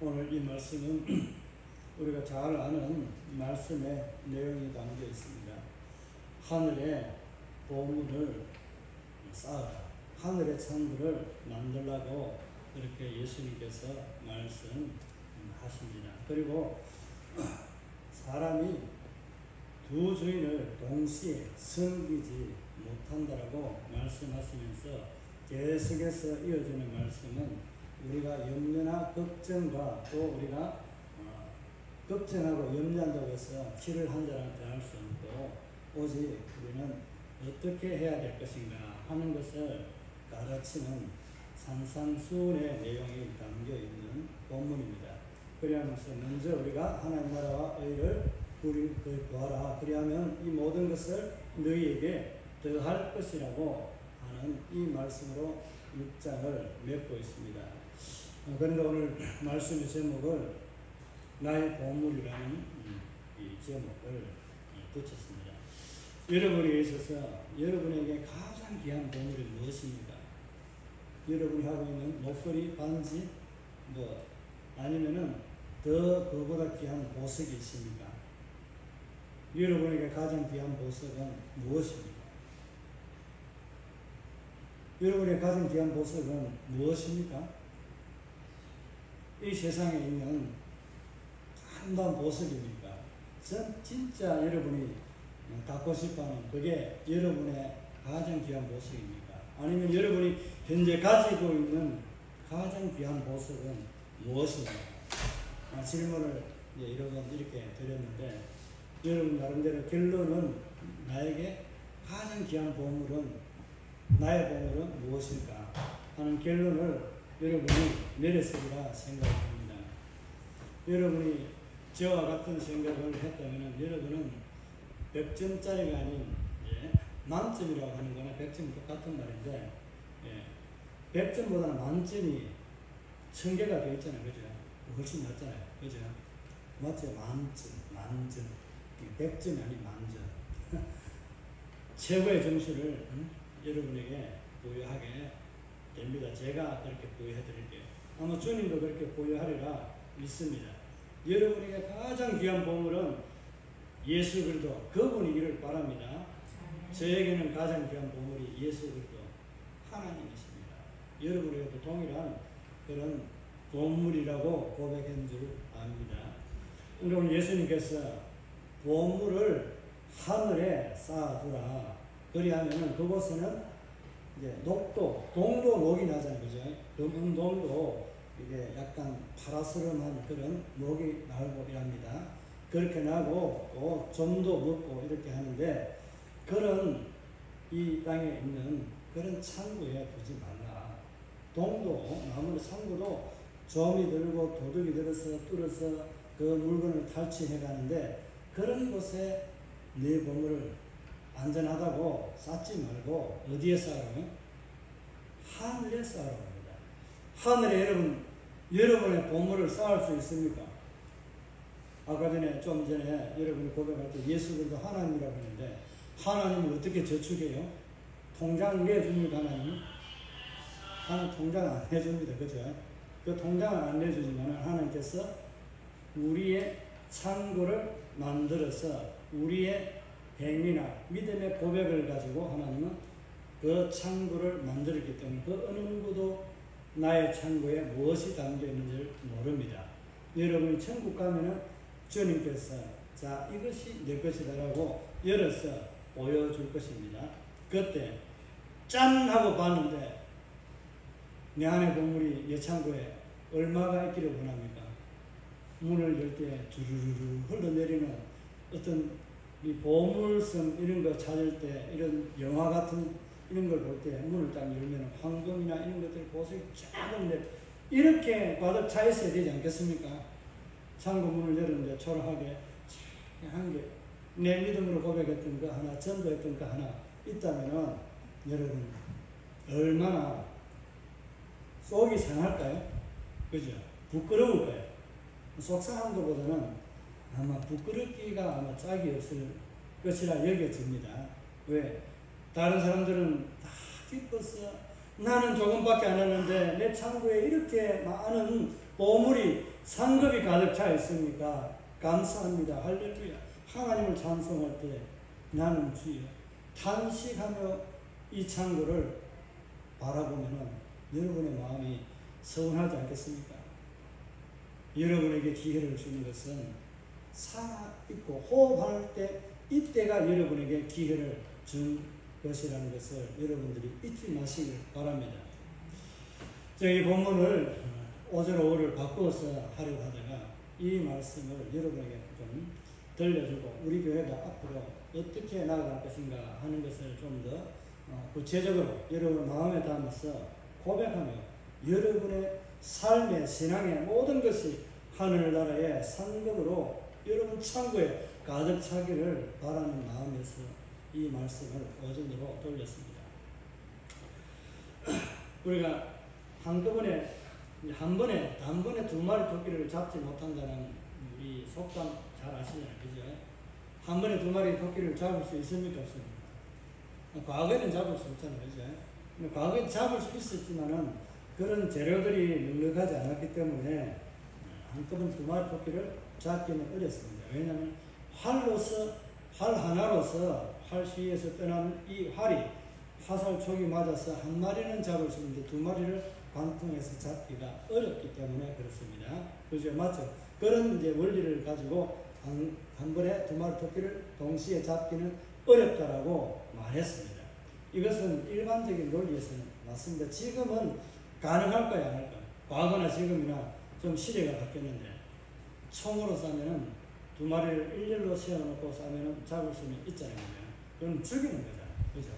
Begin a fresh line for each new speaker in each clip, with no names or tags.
오늘 이 말씀은 우리가 잘 아는 말씀의 내용이 담겨 있습니다. 하늘에 보물을 쌓아라. 하늘의 창고를 만들라고 이렇게 예수님께서 말씀하십니다. 그리고 사람이 두 주인을 동시에 섬기지 못한다라고 말씀하시면서 계속해서 이어지는 말씀은 우리가 염려나 걱정과 또 우리가 걱정하고 염려한다고 해서 치를 한 자한테 할 수 없고 오직 우리는 어떻게 해야 될 것인가 하는 것을 가르치는 산상수훈의 내용이 담겨 있는 본문입니다. 그리하면서 먼저 우리가 하나님 나라와 의를 구하라. 그리하면 이 모든 것을 너희에게 더할 것이라고 하는 이 말씀으로 6장을 맺고 있습니다. 그런데 오늘 말씀의 제목을 나의 보물이라는 이 제목을 붙였습니다. 여러분에 있어서 여러분에게 가장 귀한 보물이 무엇입니까? 여러분이 하고 있는 목걸이, 반지, 아니면은 더 그보다 귀한 보석이 있습니까? 여러분에게 가장 귀한 보석은 무엇입니까? 여러분의 가장 귀한 보석은 무엇입니까? 이 세상에 있는 아름다운 보석입니까? 진짜 여러분이 갖고 싶어하는 그게 여러분의 가장 귀한 보석입니까? 아니면 여러분이 현재 가지고 있는 가장 귀한 보석은 무엇입니까? 질문을 이렇게 드렸는데 여러분 나름대로 결론은 나에게 가장 귀한 보물은 나의 보물은 무엇일까 하는 결론을 여러분이 내렸으리라 생각합니다. 여러분이 저와 같은 생각을 했다면 여러분은 100점짜리가 아닌 만점이라고 하는 거나 100점 똑같은 말인데 100점보다는 만점이 1000개가 되어 있잖아요. 그죠? 훨씬 낫잖아요. 그죠? 맞죠? 만점. 100점이 아닌 만점. 최고의 점수를 여러분에게 부여하게 됩니다. 제가 그렇게 부여해 드릴게요. 아마 주님도 그렇게 부여하리라 믿습니다. 여러분에게 가장 귀한 보물은 예수 그리스도 그분이기를 바랍니다. 저에게는 가장 귀한 보물이 예수 그리스도 하나님이십니다. 여러분에게도 동일한 그런 보물이라고 고백한 줄 압니다. 오늘 예수님께서 보물을 하늘에 쌓아두라. 그리하면 그곳에는 이제 녹도, 동도 녹이 나잖아요. 그죠? 금은 동도 이게 약간 파라스름한 그런 녹이 나고 이랍니다. 그렇게 나고 또 점도 먹고 이렇게 하는데 그런 이 땅에 있는 그런 창고에 두지 말라. 동도, 나무의 창고도 점이 들고 도둑이 들어서 뚫어서 그 물건을 탈취해 가는데 그런 곳에 네 보물을 안전하다고 쌓지 말고 어디에 쌓으라고요? 하늘에 쌓으라고 합니다. 하늘에 여러분의 보물을 쌓을 수 있습니까? 아까 좀 전에 여러분이 고백할 때 예수 그리스도 하나님이라고 했는데 하나님을 어떻게 저축해요? 통장을 내줍니까? 하나님 통장 안 내줍니다. 그죠? 그 통장을 안 내주지만 하나님께서 우리의 창고를 만들어서 우리의 행위나 믿음의 고백을 가지고 하나님은 그 창고를 만들었기 때문에 그 어느 누구도 나의 창고에 무엇이 담겨 있는지를 모릅니다. 여러분이 천국 가면은 주님께서 자 이것이 내 것이다라고 열어서 보여줄 것입니다. 그때 짠 하고 봤는데 내 안의 보물이 내 창고에 얼마가 있기를 원합니까? 문을 열 때 주르르르 흘러내리는 어떤 이 보물섬 이런 거 찾을 때 이런 영화 같은 이런 걸 볼 때 문을 딱 열면 황금이나 이런 것들 보석이 쫙은데 이렇게 가득 차 있어야 되지 않겠습니까? 창고 문을 열었는데 초라하게 한 개 내 믿음으로 고백했던 거 하나 전도했던 거 하나 있다면은 여러분 얼마나 속이 상할까요? 그죠? 부끄러울까요? 속상한 것보다는 아마 부끄럽기가 아마 짝이 없을 것이라 여겨집니다. 왜? 다른 사람들은 다 기뻐서 나는 조금밖에 안 했는데 내 창고에 이렇게 많은 보물이 상급이 가득 차 있으니까 감사합니다. 할렐루야. 하나님을 찬송할 때 나는 주여 탄식하며 이 창고를 바라보면 여러분의 마음이 서운하지 않겠습니까? 여러분에게 기회를 주는 것은 살아있고 호흡할 때 이때가 여러분에게 기회를 준 것이라는 것을 여러분들이 잊지 마시길 바랍니다. 이 본문을 5절 5를 바꾸어서 하려고 하다가 이 말씀을 여러분에게 좀 들려주고 우리 교회가 앞으로 어떻게 나아갈 것인가 하는 것을 좀 더 구체적으로 여러분 마음에 담아서 고백하며 여러분의 삶의 신앙의 모든 것이 하늘나라의 상급으로 여러분 창고에 가득 차기를 바라는 마음에서 이 말씀을 오전으로 돌렸습니다. 우리가 한꺼번에 단번에 두 마리 토끼를 잡지 못한다는 우리 속담 잘 아시잖아요. 그죠? 한 번에 두 마리 토끼를 잡을 수 있습니까? 없습니까? 과거에는 잡을 수 없잖아요. 그죠? 과거에 잡을 수 있었지만은 그런 재료들이 넉넉하지 않았기 때문에 한꺼번에 두 마리 토끼를 잡기는 어렵습니다. 왜냐하면 활 하나로서 활 시에서 떠나는 이 활이 화살촉이 맞아서 한 마리는 잡을 수 있는데 두 마리를 관통해서 잡기가 어렵기 때문에 그렇습니다. 그죠? 맞죠? 그런 이제 원리를 가지고 한 번에 두 마리 토끼를 동시에 잡기는 어렵다라고 말했습니다. 이것은 일반적인 논리에서는 맞습니다. 지금은 가능할까요? 안 할까요? 과거나 지금이나 좀 시대가 바뀌었는데 총으로 쏴면은 두 마리를 일렬로 세워놓고 쏴면은 잡을 수는 있잖아요. 그럼 죽이는 거잖아요. 그죠?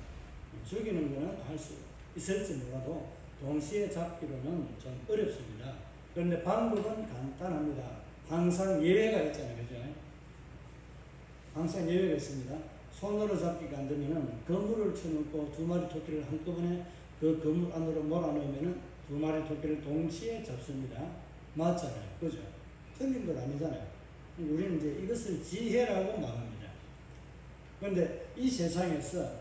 죽이는 거는 할 수 있을지 몰라도 동시에 잡기로는 좀 어렵습니다. 그런데 방법은 간단합니다. 항상 예외가 있잖아요. 그죠? 항상 예외가 있습니다. 손으로 잡기가 안 되면은 그물을 쳐놓고 두 마리 토끼를 한꺼번에 그 그물 안으로 몰아넣으면은 두 마리 토끼를 동시에 잡습니다. 맞잖아요. 그죠? 틀린 건 아니잖아요. 우리는 이제 이것을 지혜라고 말합니다. 그런데 이 세상에서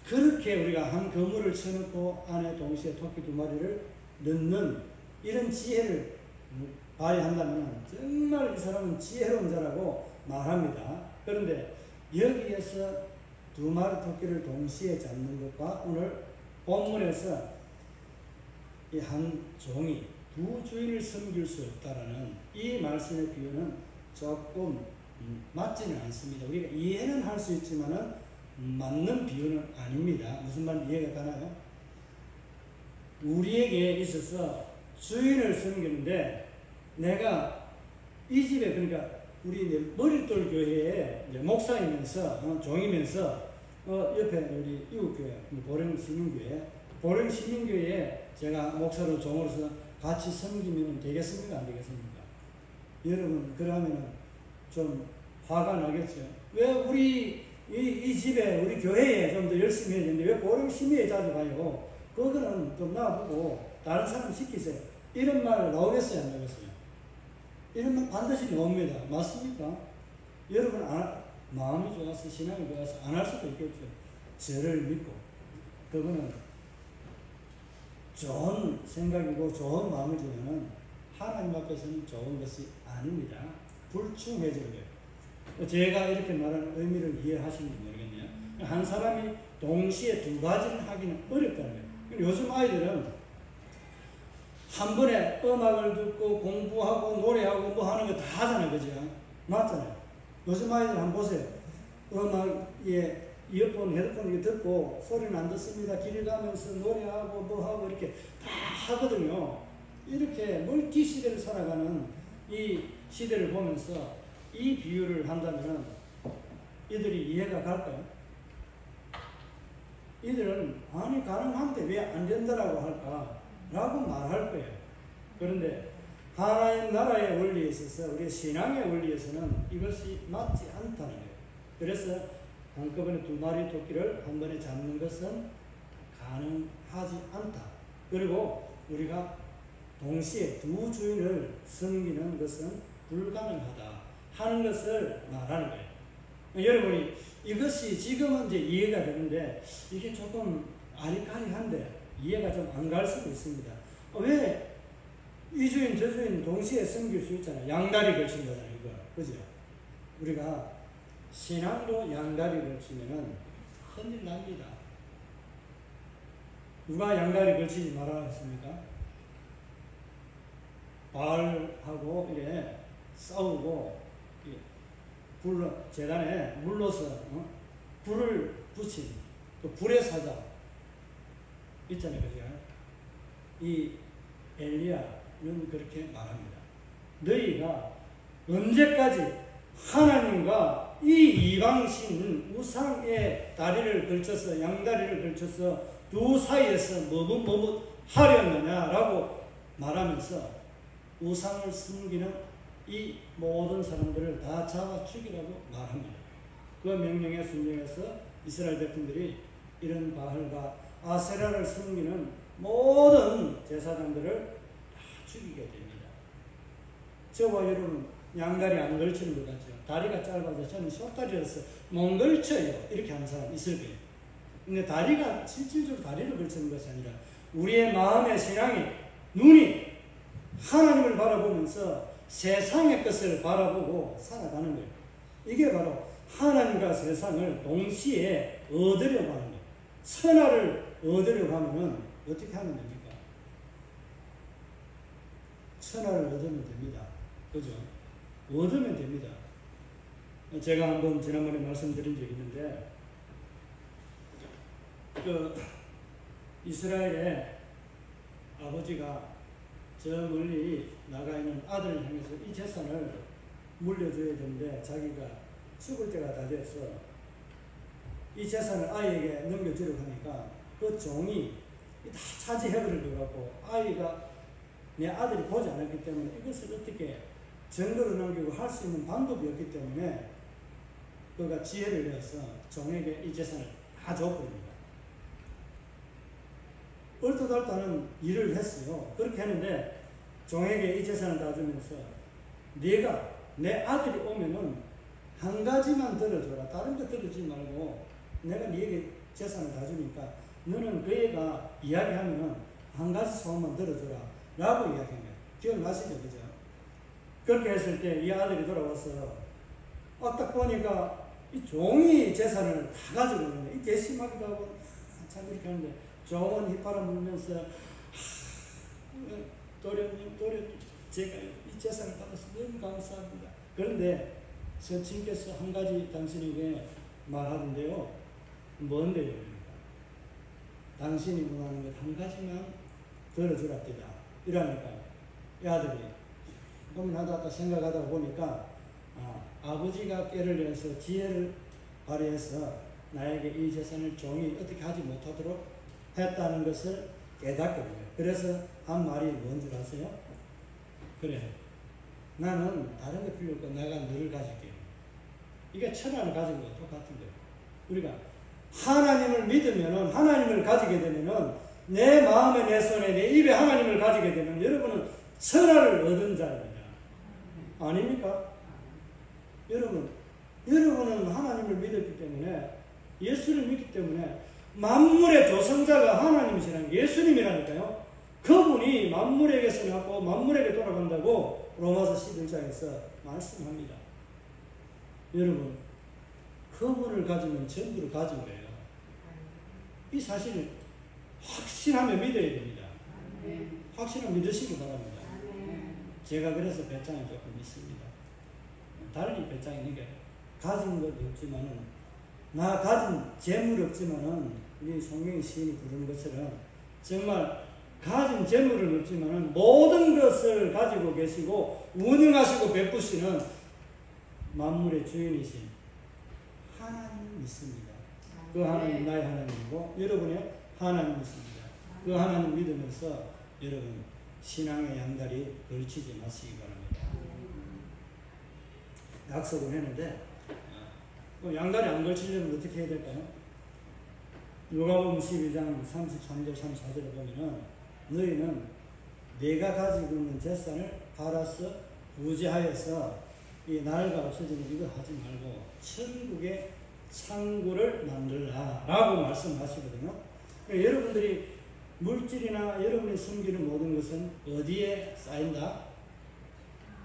그렇게 우리가 한 그물을 쳐놓고 안에 동시에 토끼 두 마리를 넣는 이런 지혜를 발휘한다면 정말 이 사람은 지혜로운 자라고 말합니다. 그런데 여기에서 두 마리 토끼를 동시에 잡는 것과 오늘 본문에서 이 한 종이 두 주인을 섬길 수 없다라는 이 말씀의 비유는 조금 맞지는 않습니다. 우리가 이해는 할 수 있지만은 맞는 비유는 아닙니다. 무슨 말인지 이해가 가나요? 우리에게 있어서 주인을 섬기는데 내가 이 집에 그러니까 우리 머릿돌 교회에 목사이면서 종이면서 옆에 우리 이웃교회 보령시민교회에 제가 목사로 종으로서 같이 섬기면 되겠습니까? 안 되겠습니까? 여러분 그러면 좀 화가 나겠죠. 왜 우리 이 집에 우리 교회에 좀 더 열심히 해야 되는데 왜 보령시민에 자주 가요? 그거는 좀 놔두고 다른 사람 시키세요. 이런 말 나오겠어요? 안 나오겠어요? 이런 말 반드시 나옵니다. 맞습니까? 여러분 마음이 좋아서 신앙이 좋아서 안 할 수도 있겠죠. 저를 믿고 그거는 좋은 생각이고 좋은 마음이지만 하나님 앞에서는 좋은 것이 아닙니다. 불충해져요. 제가 이렇게 말하는 의미를 이해하시는지 모르겠네요. 한 사람이 동시에 두 가지를 하기는 어렵다는 거예요. 요즘 아이들은 한 번에 음악을 듣고 공부하고 노래하고 뭐 하는 거 다 하잖아요. 그죠? 맞잖아요. 요즘 아이들 한번 보세요. 음악에 이어폰, 헤드폰 듣고 소리는 안 듣습니다. 길 가면서 노래하고 뭐 하고 이렇게 다 하거든요. 이렇게 멀티 시대를 살아가는 이 시대를 보면서 이 비유를 한다면 이들이 이해가 갈까요? 이들은 아니 가능한데 왜 안 된다라고 할까? 라고 말할 거예요. 그런데 하나님 나라의 원리에 있어서 우리 신앙의 원리에서는 이것이 맞지 않다는 거예요. 그래서 한꺼번에 두 마리 토끼를 한 번에 잡는 것은 가능하지 않다. 그리고 우리가 동시에 두 주인을 섬기는 것은 불가능하다 하는 것을 말하는 거예요. 여러분이 이것이 지금은 이제 이해가 되는데 이게 조금 아리까리한데 이해가 좀 안 갈 수도 있습니다. 왜 이주인 저주인 동시에 섬길 수 있잖아요. 양다리 걸친다잖아요. 이거 그죠? 우리가 신앙도 양다리 걸치면은 큰일 납니다. 누가 양다리 걸치지 말아야 했습니까? 바알하고 이래 싸우고 재단에 물러서 불을 붙인 그 불의 사자 있잖아요. 그죠? 이 엘리야는 그렇게 말합니다. 너희가 언제까지 하나님과 이 이방신 우상의 다리를 걸쳐서 양다리를 걸쳐서 두 사이에서 뭐뭐 하려느냐라고 말하면서 우상을 숨기는 이 모든 사람들을 다 잡아 죽이라고 말합니다. 그 명령에 순종해서 이스라엘 백성들이 이런 바알과 아세라를 숨기는 모든 제사장들을 다 죽이게 됩니다. 저와 여러분 양다리 안 걸치는 것 같죠? 다리가 짧아서 저는 숏다리라서 못 걸쳐요. 이렇게 하는 사람 있을 거예요. 근데 다리가 실질적으로 다리를 걸치는 것이 아니라 우리의 마음의 신앙이 눈이 하나님을 바라보면서 세상의 것을 바라보고 살아가는 거예요. 이게 바로 하나님과 세상을 동시에 얻으려고 하는 거예요. 선화를 얻으려고 하면은 어떻게 하면 됩니까? 선화를 얻으면 됩니다. 그죠? 얻으면 됩니다. 제가 한번 지난번에 말씀드린 적이 있는데 이스라엘의 아버지가 저 멀리 나가 있는 아들을 향해서 이 재산을 물려줘야 되는데 자기가 죽을 때가 다 돼서 이 재산을 아이에게 넘겨주려고 하니까 그 종이 다 차지해버리고 아이가 내 아들이 보지 않았기 때문에 이것을 어떻게 증거로 남기고 할 수 있는 방법이 없기 때문에 그가 지혜를 내어서 종에게 이 재산을 다 줬거든요. 얼토달토는 일을 했어요. 그렇게 했는데 종에게 이 재산을 다 주면서 네가 내 아들이 오면은 한 가지만 들어줘라. 다른 거 들어주지 말고 내가 네게 재산을 다 주니까 너는 그 애가 이야기하면은 한 가지 소원만 들어줘라 라고 이야기한 거예요. 기억나시죠? 그죠? 그렇게 했을 때 이 아들이 돌아와서 딱 보니까 이 종이 재산을 다 가지고 있는데 이 괘씸하기도 하고 참 이렇게 하는데 종은 휘파람 불면서 도련님 제가 이 재산을 받아서 너무 감사합니다. 그런데 선친께서 한 가지 당신에게 말하던데요. 뭔데요? 당신이 원하는 것 한 가지만 들어주랍니다. 이러니까 이 아들이 고민하다가 생각하다 보니까 아버지가 꾀를 내서 지혜를 발휘해서 나에게 이 재산을 종이 어떻게 하지 못하도록 했다는 것을 깨닫게 돼요. 그래서 한 말이 뭔지 아세요? 그래, 나는 다른 거 필요 없고 내가 너를 가질게. 이게 천하를 가진 거 똑같은 거예요. 우리가 하나님을 믿으면은, 하나님을 가지게 되면은, 내 마음에, 내 손에, 내 입에 하나님을 가지게 되면 여러분은 선화를 얻은 자입니다. 아닙니까? 여러분은 하나님을 믿었기 때문에, 예수를 믿기 때문에 만물의 조성자가 하나님이시라는 예수님이라니까요. 그분이 만물에게서 나고 만물에게 돌아간다고 로마서 11장에서 말씀합니다. 여러분, 그분을 가지면 전부를 가진 거예요. 이 사실을 확신하며 믿어야 됩니다. 확신하며 믿으시기 바랍니다. 제가 그래서 배짱이 조금 있습니다. 달리 배짱이 있는 게 가진 것도 없지만은, 나 가진 재물 없지만은, 우리 성경의 시인이 부르는 것처럼 정말 가진 재물은 없지만은 모든 것을 가지고 계시고 운영하시고 베푸시는 만물의 주인이신 하나님 있습니다. 그 하나님 나의 하나님이고 여러분의 하나님이십니다. 그 하나님 믿으면서 여러분 신앙의 양다리 걸치지 마시기 바랍니다. 약속을 했는데 양다리 안 걸치려면 어떻게 해야 될까요? 누가복음 12장 33절 34절에 보면은 너희는 내가 가지고 있는 재산을 팔아서 부지하여서 이 나라가 없어지는 이거 하지 말고 천국의 창고를 만들라 라고 말씀하시거든요. 여러분들이 물질이나 여러분이 숨기는 모든 것은 어디에 쌓인다?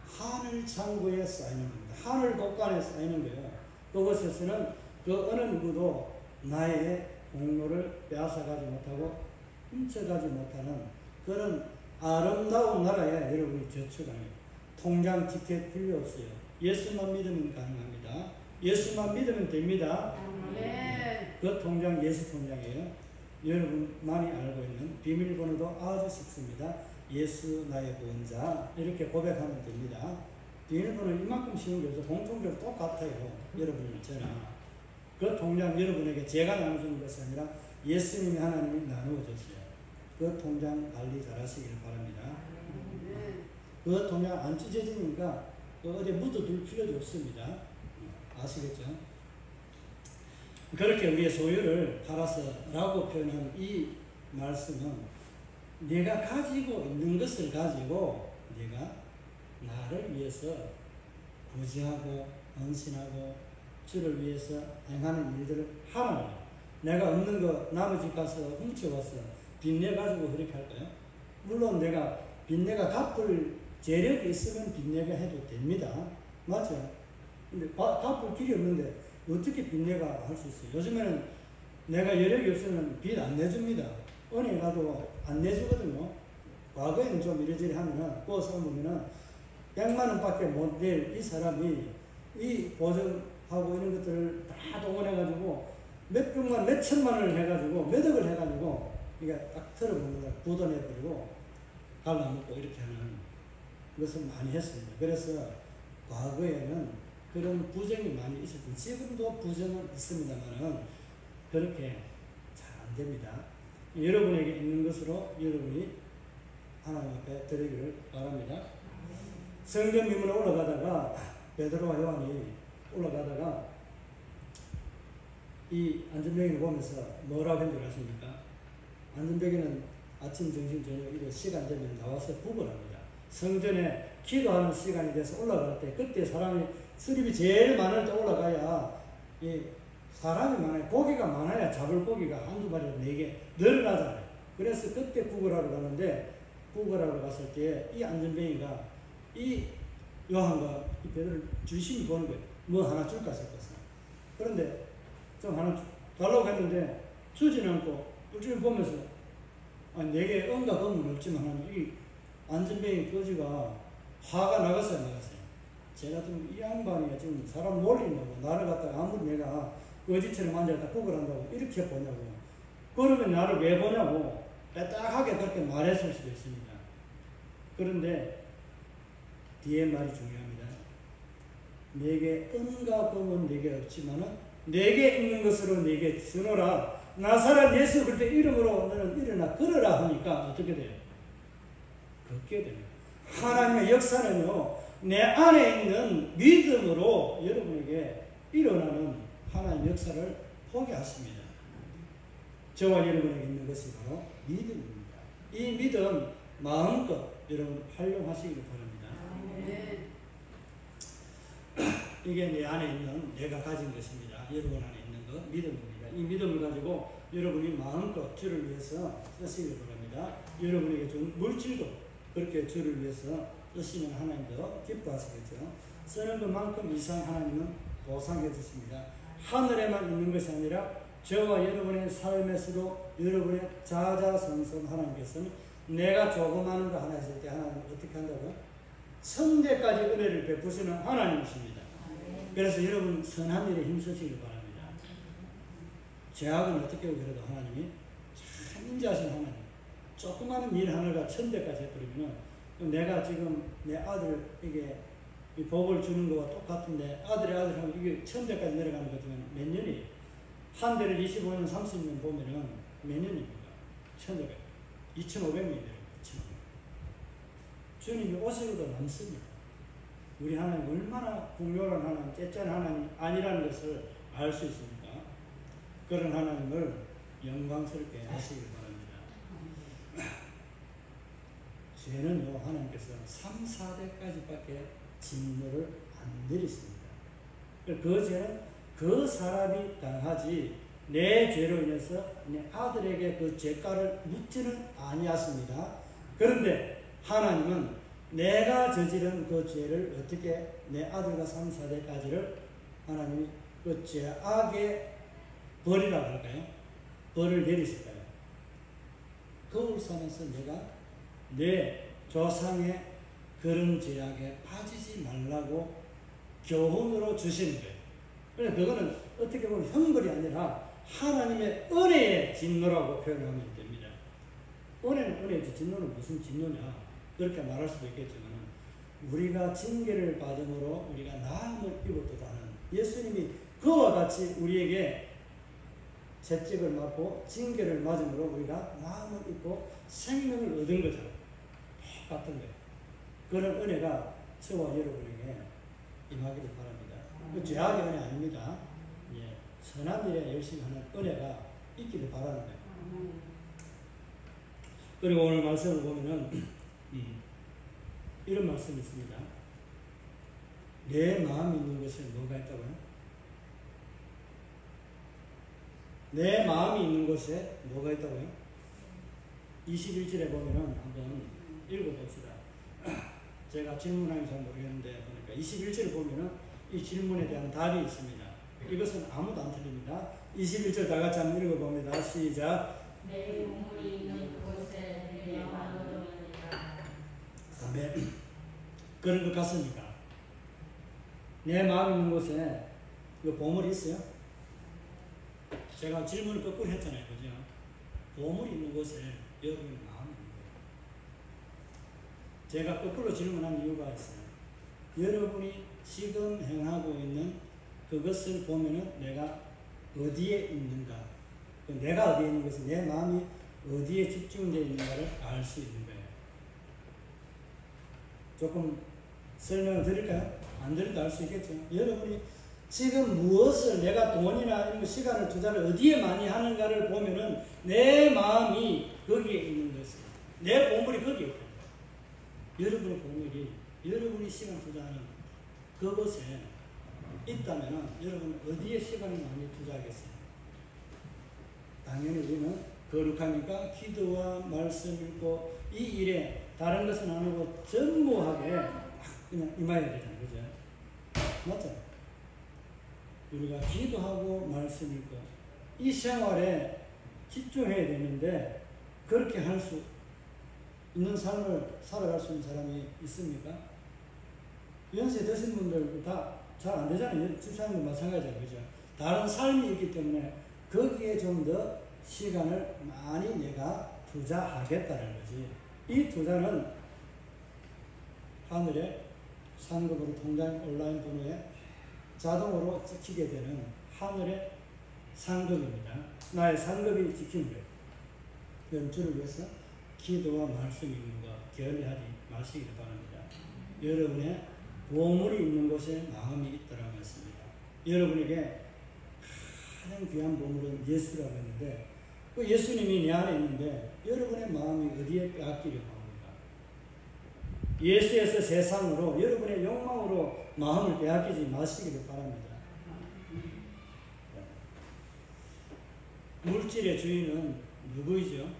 하늘 창고에 쌓이는 겁니다. 하늘 곳간에 쌓이는 거예요. 그곳에서는 그 어느 누구도 나의 공로를 빼앗아가지 못하고 훔쳐가지 못하는 그런 아름다운 나라에 여러분이 저축하는 거예요. 통장 티켓 필요 없어요. 예수만 믿으면 가능합니다. 예수만 믿으면 됩니다. 그 통장 예수 통장이에요. 여러분 많이 알고 있는 비밀번호도 아주 쉽습니다. 예수 나의 구원자 이렇게 고백하면 됩니다. 비밀번호는 이만큼 쉬운 게 없어요. 공통적으로 똑같아요. 여러분은 저나 그 통장 여러분에게 제가 나눠주는 것이 아니라 예수님이 하나님이 나누어줬어요. 그 통장 관리 잘 하시길 바랍니다. 그 통장 안 찢어지니까 어디 묻어둘 필요도 없습니다. 아시겠죠? 그렇게 우리의 소유를 팔아서라고 표현한 이 말씀은 내가 가지고 있는 것을 가지고 내가 나를 위해서 구제하고 헌신하고 주를 위해서 행하는 일들을 하라는 거예요. 내가 없는 거 남의 집 가서 훔쳐와서 빚내가지고 그렇게 할까요? 물론 내가 빚내가 갚을 재력이 있으면 빚내가 해도 됩니다. 맞죠? 근데 갚을 길이 없는데 어떻게 빚내가 할 수 있어요? 요즘에는 내가 여력이 없으면 빚 안 내줍니다. 은행 가도 안 내주거든요. 과거에는 좀 이래저래 하면은, 꼬서 보면은 100만 원밖에 못 낼 이 사람이 이 보증하고 이런 것들을 다 동원해가지고 몇 백만, 몇 천만 원을 해가지고 몇 억을 해가지고 이게 딱 털어보는 걸 굳어내버리고 갈라먹고 이렇게 하는 것을 많이 했습니다. 그래서 과거에는 그런 부정이 많이 있었죠. 지금도 부정은 있습니다만은 그렇게 잘 안 됩니다. 여러분에게 있는 것으로 여러분이 하나님 앞에 드리기를 바랍니다. 성전 미문에 올라가다가 베드로와 요한이 올라가다가 이 안전뱅이를 보면서 뭐라고 한 줄 아십니까? 안전뱅이는 아침, 점심, 저녁 이거 시간 되면 나와서 구걸합니다. 성전에 기도하는 시간이 돼서 올라갈 때 그때 사람이 수립이 제일 많을 때 올라가야 이 사람이 많아요. 고기가 많아야 잡을 고기가 한두 마리 네 개 늘어나잖아요. 그래서 그때 구걸하러 가는데 구걸하러 갔을 때 이 안전뱅이가 이 요한과 이 베드로를 주심이 보는 거예요. 뭐 하나 줄까 싶어서. 그런데 좀 하나 달라고 했는데 주지는 않고 일주일 보면서 아니 내게 응가 검은 없지만 이 안전뱅이 거지가 화가 나갔어요. 제가 좀 이 양반이 지금 사람 놀린다고 나를 갖다가 아무리 내가 거지처럼 앉아서 구걸한다고 이렇게 보냐고. 그러면 나를 왜 보냐고 빼딱하게 그렇게 말했을 수도 있습니다. 그런데 뒤에 말이 중요합니다. 내게 은과 금은 내게 없지만은 내게 있는 것으로 내게 주노라. 나사렛 예수 그때 이름으로 너는 일어나 걸어라 하니까 어떻게 돼요? 걷게 됩니다. 하나님의 역사는요, 내 안에 있는 믿음으로 여러분에게 일어나는 하나님의 역사를 보게 하십니다. 저와 여러분에게 있는 것이 바로 믿음입니다. 이 믿음 마음껏 여러분 활용하시기를 바랍니다. 이게 내 안에 있는 내가 가진 것입니다. 여러분 안에 있는 것 믿음입니다. 이 믿음을 가지고 여러분이 마음껏 주를 위해서 쓰시기를 바랍니다. 여러분에게 준 물질도 그렇게 주를 위해서 쓰시면 하나님도 기뻐하시겠죠. 쓰는 것만큼 이상 하나님은 보상해 주십니다. 하늘에만 있는 것이 아니라 저와 여러분의 삶에서도 여러분의 자자손손 하나님께서는 내가 조그마한 거 하나 있을 때 하나님 어떻게 한다고요? 천대까지 은혜를 베푸시는 하나님이십니다. 그래서 여러분 선한 일에 힘쓰시길 바랍니다. 죄악은 어떻게 그래도 하나님이 참 인자하신 하나님. 조그마한 일 하나가 천대까지 해버리면 내가 지금 내 아들에게 이 복을 주는 거와 똑같은데 아들의 아들 하면 이게 천대까지 내려가는 것 중에 몇 년이에요? 한 대를 25년, 30년 보면은 몇 년입니까? 천대까지. 2,500년이 내려갑니다. 2,500년. 주님이 오시고도 남습니다. 우리 하나님 얼마나 풍요로운 하나님, 째짠 하나님 아니라는 것을 알 수 있습니까? 그런 하나님을 영광스럽게 하시길 바랍니다. 죄는요, 하나님께서 3, 4대까지밖에 진노를 안 내리십니다. 그 죄는 그 사람이 당하지 내 죄로 인해서 내 아들에게 그 죄가를 묻지는 아니하십니다. 그런데 하나님은 내가 저지른 그 죄를 어떻게 내 아들과 3, 4대까지를 하나님이 그 죄악의 벌이라고 할까요? 벌을 내리실까요? 그 울산에서 내가 내 조상의 그런 죄악에 빠지지 말라고 교훈으로 주시는 거예요. 그래서 그거는 어떻게 보면 형벌이 아니라 하나님의 은혜의 진노라고 표현하면 됩니다. 은혜는 은혜지 진노는 무슨 진노냐 그렇게 말할 수도 있겠지만 우리가 징계를 받음으로 우리가 나음을 입었도다는 예수님이 그와 같이 우리에게 채찍을 맞고 징계를 맞음으로 우리가 나음을 입고 생명을 얻은 거잖아요. 똑같은 거예요. 그런 은혜가 저와 여러분에게 임하기를 바랍니다. 그 죄악의 은혜 아닙니다. 예, 선한 일에 열심히 하는 은혜가 있기를 바라는 거예요. 그리고 오늘 말씀을 보면은 이런 말씀이 있습니다. 내 마음이 있는 곳에 뭐가 있다고요? 내 마음이 있는 곳에 뭐가 있다고요? 21절에 보면은 한번 읽어봅시다. 제가 질문하기 잘 모르겠는데 보니까 21절을 보면은 이 질문에 대한 답이 있습니다. 이것은 아무도 안 틀립니다. 21절 다 같이 한번 읽어봅니다. 시작.
내 보물이 있는 곳에 내 마음을 두니라.
아멘. 그런 것 같습니까? 내 마음이 있는 곳에 그 보물이 있어요? 제가 질문을 거꾸로 했잖아요. 그죠? 보물이 있는 곳에 여러분의 마음이 있는 거예요. 제가 거꾸로 질문한 이유가 있어요. 여러분이 지금 행하고 있는 그것을 보면은 내가 어디에 있는가? 내가 어디에 있는 것은 내 마음이 어디에 집중되어 있는가를 알 수 있는 거예요. 조금 설명을 드릴까요? 안 드려도 알 수 있겠죠. 여러분이 지금 무엇을 내가 돈이나 이런 시간을 투자를 어디에 많이 하는가를 보면은 내 마음이 거기에 있는 것이에요. 내 보물이 거기에 있다. 여러분의 보물이 여러분이 시간 투자하는 그곳에 있다면은 여러분 어디에 시간을 많이 투자하겠어요? 당연히 우리는 거룩하니까 기도와 말씀 읽고 이 일에 다른 것은 안 하고 전무하게 그냥 임해야 되잖아요. 그죠? 맞죠? 우리가 기도하고 말씀 읽고 이 생활에 집중해야 되는데 그렇게 할 수 있는 삶을 살아갈 수 있는 사람이 있습니까? 연세 드신 분들 다 잘 안 되잖아요. 집사님도 마찬가지예요. 그죠? 다른 삶이 있기 때문에 거기에 좀 더 시간을 많이 내가 투자하겠다는 거지. 이 투자는 하늘에 상급으로 통장 온라인 번호에 자동으로 찍히게 되는 하늘의 상급입니다. 나의 상급이 찍히는 거예요. 연주를 위해서 기도와 말씀 읽는과 게을리하지 마시기를 바랍니다. 여러분의 보물이 있는 곳에 마음이 있다라고 했습니다. 여러분에게 가장 귀한 보물은 예수라고 했는데 그 예수님이 내 안에 있는데 여러분의 마음이 어디에 빼앗기려고 합니까? 예수에서 세상으로 여러분의 욕망으로 마음을 빼앗기지 마시기를 바랍니다. 물질의 주인은 누구이죠?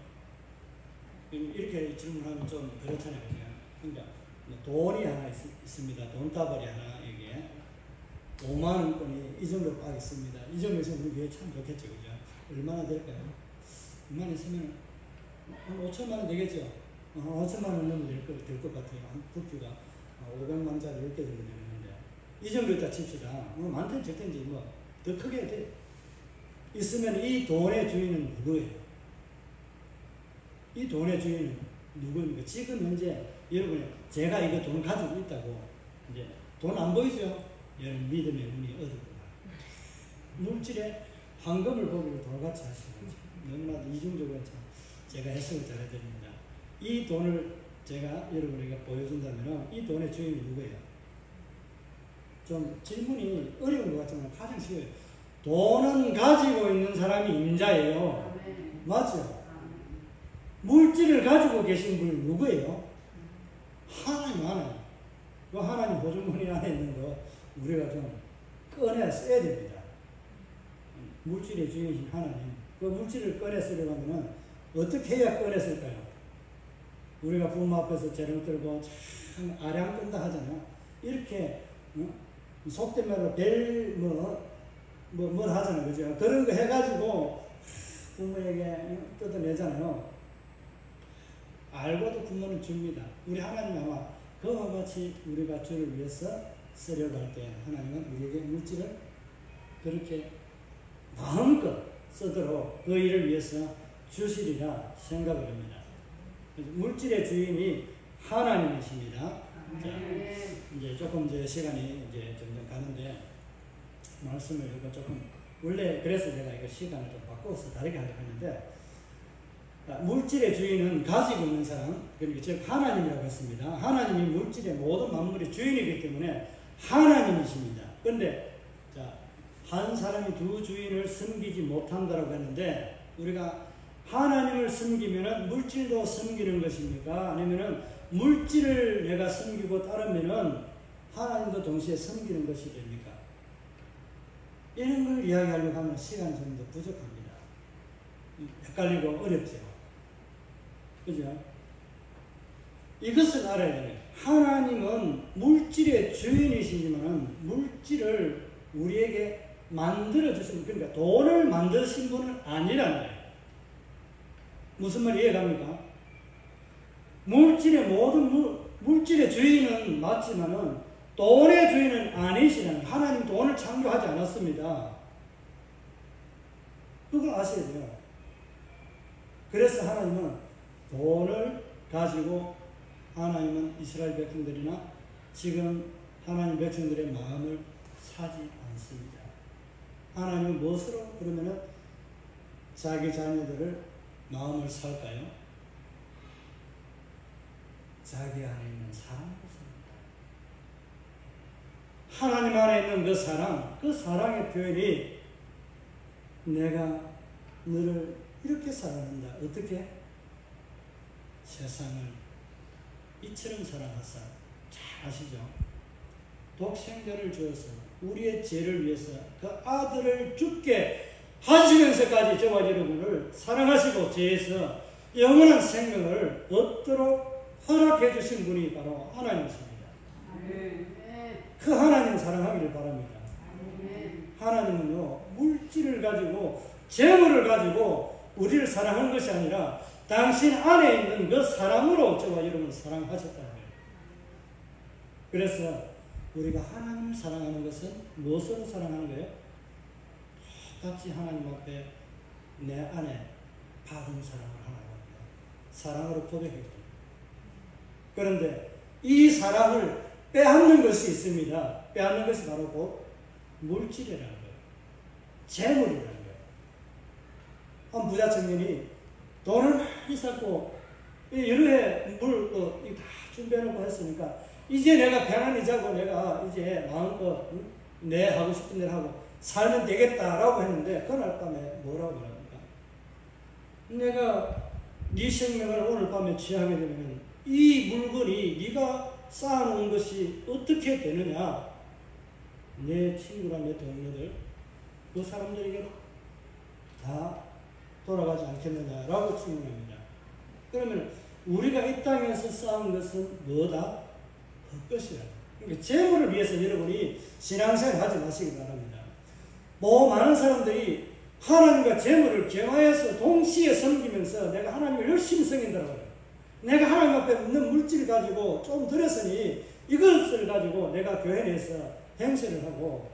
이렇게 질문하면 좀 그렇잖아요. 그러니까 돈이 하나 있습니다. 돈다발이 하나 여기에 5만 원권이 이 정도 딱 있습니다. 이 정도에서 우리 참 좋겠죠. 그죠? 얼마나 될까요? 5만 원 있으면 한 5천만 원 되겠죠? 5천만 원 넣으면 될 것 같아요. 한 부피가 500만짜리 10개 정도 되는데 이 정도 있다 칩시다. 많든 적든지 뭐 더 크게 돼. 있으면 이 돈의 주인은 누구예요? 이 돈의 주인은 누구입니까? 지금 현재 여러분이 제가 이거 돈 가지고 있다고 이제 돈 안 보이죠? 여러분 믿음의 눈이 어둡구나. 물질의 황금을 보기를 돌같이 하시는 거죠. 너무나 이중적으로 참 제가 해석을 잘 해드립니다. 이 돈을 제가 여러분에게 보여준다면 이 돈의 주인이 누구예요? 좀 질문이 어려운 것 같지만 가장 쉬워요. 돈은 가지고 있는 사람이 임자예요. 맞죠? 물질을 가지고 계신 분이 누구예요? 하나님 하나님. 그 하나님 보증문이 안에 있는 거 우리가 좀 꺼내 써야 됩니다. 물질의 주인이신 하나님, 그 물질을 꺼내 쓰려고 하면 어떻게 해야 꺼내 쓸까요? 우리가 부모 앞에서 재롱 들고 참 아량 끈다 하잖아요. 이렇게 속된 말로 뭘 하잖아요. 그죠? 그런 거 해가지고 부모에게 뜯어내잖아요. 알고도 부모는 줍니다. 우리 하나님 아마 그와 같이 우리가 주를 위해서 쓰려고 할 때 하나님은 우리에게 물질을 그렇게 마음껏 쓰도록 그 일을 위해서 주시리라 생각을 합니다. 물질의 주인이 하나님이십니다. 자, 이제 조금 시간이 점점 가는데 말씀을 이거 조금 원래 그래서 제가 이거 시간을 좀 바꿔서 다르게 하려고 했는데 물질의 주인은 가지고 있는 사람, 그러니까 즉 하나님이라고 했습니다. 하나님이 물질의 모든 만물의 주인이기 때문에 하나님이십니다. 그런데 한 사람이 두 주인을 섬기지 못한다라고 했는데 우리가 하나님을 섬기면은 물질도 섬기는 것입니까? 아니면은 물질을 내가 섬기고 따르면은 하나님도 동시에 섬기는 것이 됩니까? 이런 걸 이야기하려고 하면 시간이 좀 더 부족합니다. 헷갈리고 어렵죠. 그죠? 이것을 알아야 돼요. 하나님은 물질의 주인이시지만 물질을 우리에게 만들어주신, 그러니까 돈을 만드신 분은 아니라는 거예요. 무슨 말 이해갑니까? 물질의 모든 물질의 주인은 맞지만은 돈의 주인은 아니시라는 거예요. 하나님 돈을 창조하지 않았습니다. 그걸 아셔야 돼요. 그래서 하나님은 돈을 가지고 하나님은 이스라엘 백성들이나 지금 하나님 백성들의 마음을 사지 않습니다. 하나님은 무엇으로 그러면은 자기 자녀들을 마음을 살까요? 자기 안에 있는 사랑으로 삽니다. 하나님 안에 있는 그 사랑의 표현이 내가 너를 이렇게 사랑한다. 어떻게? 세상을 이처럼 사랑하사. 잘 아시죠? 독생자를 주어서 우리의 죄를 위해서 그 아들을 죽게 하시면서까지 저와 여러분을 사랑하시고 죄에서 영원한 생명을 얻도록 허락해 주신 분이 바로 하나님이십니다. 그 하나님 사랑하기를 바랍니다. 하나님은요, 물질을 가지고 재물을 가지고 우리를 사랑한 것이 아니라 당신 안에 있는 그 사랑으로 저와 여러분을 사랑하셨다는 거예요. 그래서 우리가 하나님을 사랑하는 것은 무엇으로 사랑하는 거예요? 똑같이 하나님 앞에 내 안에 받은 사랑을 하나님 앞에 사랑으로 고백했거든요. 그런데 이 사랑을 빼앗는 것이 있습니다. 빼앗는 것이 바로 곧 물질이라는 거예요. 재물이라는 거예요. 한 부자 청년이 돈을 많이 쌓고 여러 해 물 다 준비해놓고 했으니까 이제 내가 편안히 자고 내가 이제 마음껏 내 하고 싶은 대로 하고 살면 되겠다라고 했는데 그날 밤에 뭐라고 말합니까? 내가 네 생명을 오늘 밤에 취하게 되면 이 물건이 네가 쌓아놓은 것이 어떻게 되느냐? 내 친구나 내 동료들 그 사람들에게 다 돌아가지 않겠느냐라고 질문합니다. 그러면 우리가 이 땅에서 쌓은 것은 뭐다? 헛것이라. 그러니까 재물을 위해서 여러분이 신앙생활 하지 마시기 바랍니다. 많은 사람들이 하나님과 재물을 경화해서 동시에 섬기면서 내가 하나님을 열심히 섬긴다고 해요. 내가 하나님 앞에 있는 물질을 가지고 좀 들었으니 이것을 가지고 내가 교회 내에서 행세를 하고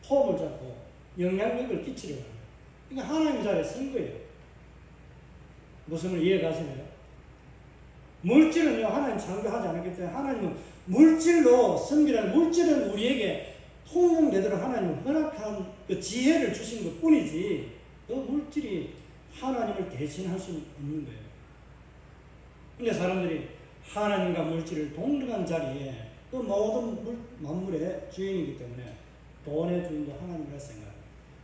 폼을 잡고 영향력을 끼치려고 합니다. 그러니까 하나님 자리에 선 거예요. 무슨 말 이해가시나요? 물질은요, 하나님 창조하지 않았기 때문에 하나님은 물질로 섬기라는, 물질은 우리에게 통용되도록 하나님은 허락한 그 지혜를 주신 것 뿐이지 그 물질이 하나님을 대신할 수는 없는 거예요. 근데 사람들이 하나님과 물질을 동등한 자리에 그 모든 만물의 주인이기 때문에 돈의 주인도 하나님이라 생각합니다.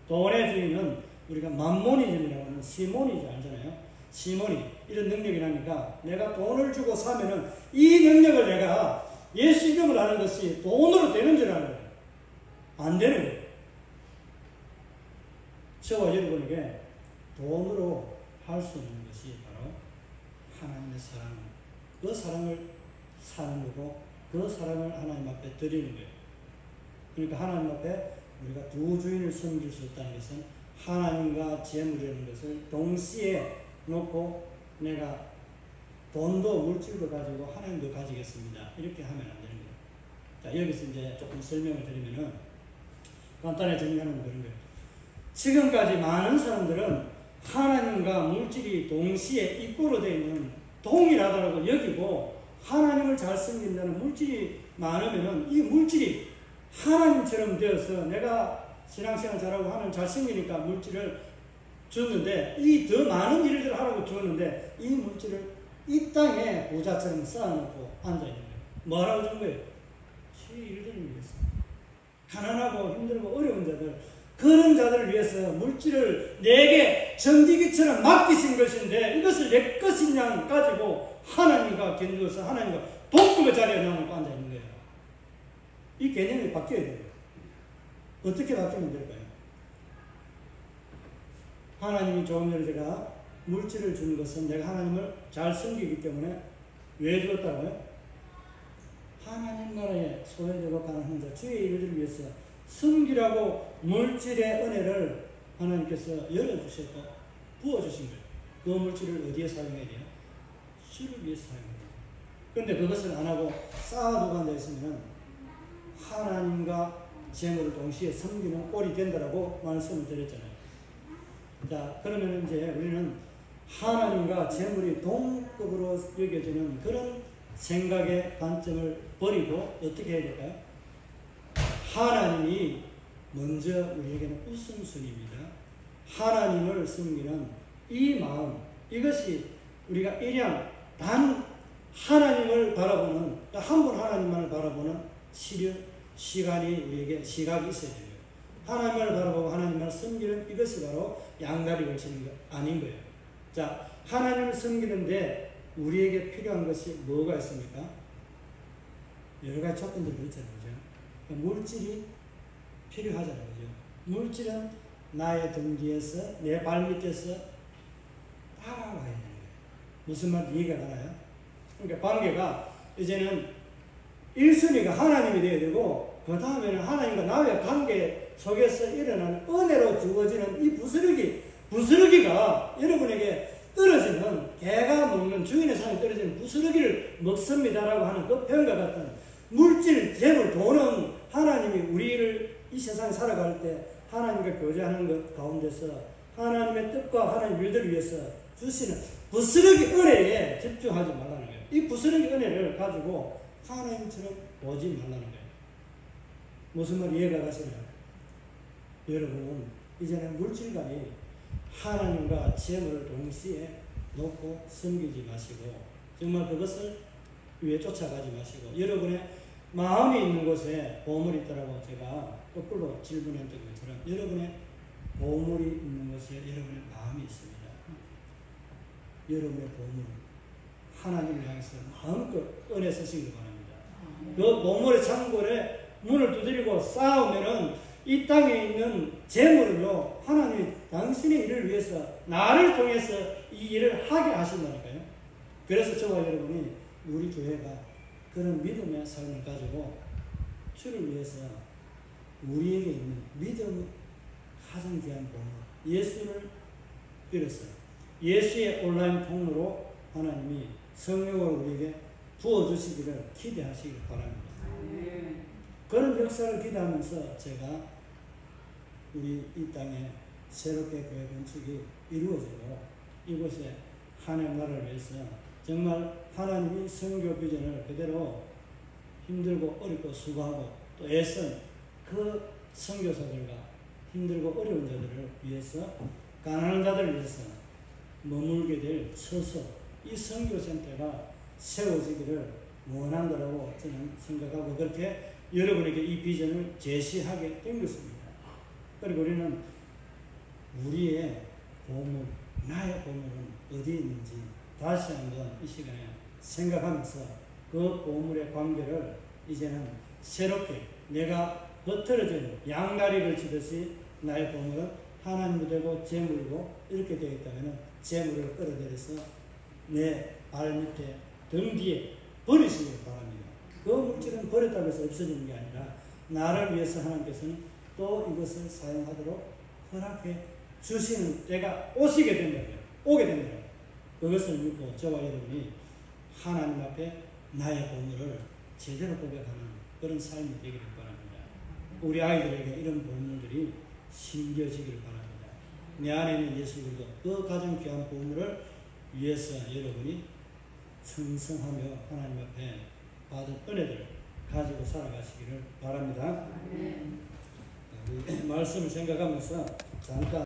돈의 주인은 우리가 만모니즘이라고 하는 시모니즘 알잖아요. 시몬이 이런 능력이 나니까 내가 돈을 주고 사면은 이 능력을 내가 예수 이름을 하는 것이 돈으로 되는 줄 아는 거예요. 안 되는 거예요. 저와 여러분에게 돈으로 할 수 없는 것이 바로 하나님의 사랑, 그 사랑을 사는 거고 그 사랑을 하나님 앞에 드리는 거예요. 그러니까 하나님 앞에 우리가 두 주인을 섬길 수 있다는 것은 하나님과 재물이라는 것을 동시에 놓고 내가 돈도 물질도 가지고 하나님도 가지겠습니다. 이렇게 하면 안 되는 거예요. 자, 여기서 이제 조금 설명을 드리면은 간단히 정리하는 그런 거예요. 지금까지 많은 사람들은 하나님과 물질이 동시에 이꼬로 되어 있는 동일하다고 여기고 하나님을 잘 섬긴다는 물질이 많으면은 이 물질이 하나님처럼 되어서 내가 신앙생활 잘하고 하나님 잘 섬기니까 물질을 줬는데 이 더 많은 일들을 하라고 줬는데 이 물질을 이 땅에 부자처럼 쌓아놓고 앉아있는 거예요. 뭐라고 준 거예요? 주의 일들을 위해서. 가난하고 힘들고 어려운 자들, 그런 자들을 위해서 물질을 내게 전지기처럼 맡기신 것인데 이것을 내 것인 양 가지고 하나님과 견주어서 하나님과 동급의 자리에 나놓고 앉아있는 거예요. 이 개념이 바뀌어야 돼요. 어떻게 바뀌면 될까요? 하나님이 조금 전에 제가 물질을 주는 것은 내가 하나님을 잘 섬기기 때문에 왜 주었다고요? 하나님 나라에 소외되고 가난한 자, 주의 일들을 위해서 섬기라고 물질의 은혜를 하나님께서 열어주셨고 부어주신 거예요. 그 물질을 어디에 사용해야 돼요? 주를 위해서 사용해야 돼요. 그런데 그것을 안 하고 쌓아두고 앉아있으면 하나님과 재물을 동시에 섬기는 꼴이 된다라고 말씀을 드렸잖아요. 자, 그러면 이제 우리는 하나님과 재물이 동급으로 여겨지는 그런 생각의 관점을 버리고 어떻게 해야 될까요? 하나님이 먼저 우리에게는 우선순위입니다. 하나님을 섬기는 이 마음, 이것이 우리가 일양 단 하나님을 바라보는, 한 분 하나님만을 바라보는 시간이 우리에게 시각이 있어야 돼요. 하나님을 바라보고 하나님을 섬기는 이것이 바로 양다리 걸치는 것 아닌 거예요. 자, 하나님을 섬기는데 우리에게 필요한 것이 뭐가 있습니까? 여러 가지 조건들도 있잖아요. 그죠? 물질이 필요하잖아요. 그죠? 물질은 나의 등 뒤에서, 내 발밑에서 따라와야 되는 거예요. 무슨 말인지 이해가 가나요? 그러니까 관계가 이제는 1순위가 하나님이 되어야 되고, 그 다음에는 하나님과 나의 관계 속에서 일어나는 은혜로 주어지는 이 부스러기가 여러분에게 떨어지는, 개가 먹는 주인의 손에 떨어지는 부스러기를 먹습니다라고 하는 그 표현과 같은 물질, 재물, 돈은 하나님이 우리를 이 세상에 살아갈 때 하나님과 교제하는 것 가운데서 하나님의 뜻과 하나님의 일들을 위해서 주시는 부스러기 은혜에 집중하지 말라는 거예요. 이 부스러기 은혜를 가지고 하나님처럼 보지 말라는 거예요. 무슨 말 이해가 가시나요? 여러분, 이제는 물질관이 하나님과 재물을 동시에 놓고 섬기지 마시고 정말 그것을 위해 쫓아가지 마시고 여러분의 마음이 있는 곳에 보물이 있다라고 제가 거꾸로 질문했던 것처럼 여러분의 보물이 있는 곳에 여러분의 마음이 있습니다. 여러분의 보물, 하나님을 향해서 마음껏 은혜 쓰시기 바랍니다. 그 보물의 창고에 문을 두드리고 쌓으면은 이 땅에 있는 재물을요, 하나님이 당신의 일을 위해서 나를 통해서 이 일을 하게 하신다니까요. 그래서 저와 여러분이 우리 교회가 그런 믿음의 삶을 가지고 주를 위해서 우리에게 있는 믿음의 가장 귀한 보물, 예수를 빌었어요. 예수의 온라인 통로로 하나님이 성령을 우리에게 부어주시기를 기대하시길 바랍니다. 그런 역사를 기대하면서 제가 우리 이 땅에 새롭게 교회 건축이 이루어지고 이곳에 하나님 나라를 위해서 정말 하나님이 선교 비전을 그대로 힘들고 어렵고 수고하고 또 애쓴 그 선교사들과 힘들고 어려운 자들을 위해서 가난한 자들을 위해서 머물게 될 처소 이 선교센터가 세워지기를 원한다고 저는 생각하고 그렇게 여러분에게 이 비전을 제시하게 된 것입니다. 그리고 우리는 우리의 보물, 나의 보물은 어디에 있는지 다시 한번 이 시간에 생각하면서 그 보물의 관계를 이제는 새롭게 내가 흩어진 양다리를 치듯이 나의 보물은 하나님도 되고 재물이고 이렇게 되어 있다면 재물을 끌어들여서 내 발 밑에 등 뒤에 버리시길 바랍니다. 그 물질은 버렸다고 해서 없어지는 게 아니라 나를 위해서 하나님께서는 또 이것을 사용하도록 허락해 주시는 때가 오게 된다고요. 그것을 믿고 저와 여러분이 하나님 앞에 나의 보물을 제대로 고백하는 그런 삶이 되기를 바랍니다. 우리 아이들에게 이런 보물들이 심겨지기를 바랍니다. 내 안에 있는 예수님도 그 가장 귀한 보물을 위해서 여러분이 충성하며 하나님 앞에 받은 은혜들을 가지고 살아가시기를 바랍니다. 우리 말씀을 생각하면서 잠깐